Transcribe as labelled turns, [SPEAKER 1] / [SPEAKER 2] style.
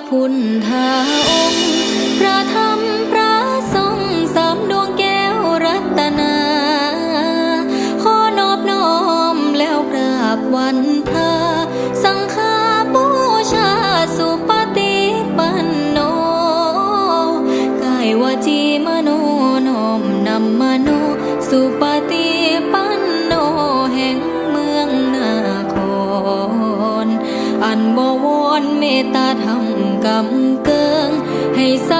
[SPEAKER 1] พุทธาองค์พระธรรมพระสงฆ์สามดวงแก้วรัตนาขอนอบน้อมแล้วกราบวันพาสังฆาบูชาสุปฏิปันโนกายวาจีมโนน้อมนำมโนสุปฏิปันโนแห่งเมืองนาครอันบวรเมตตาธรรมกำเกิงให้ใส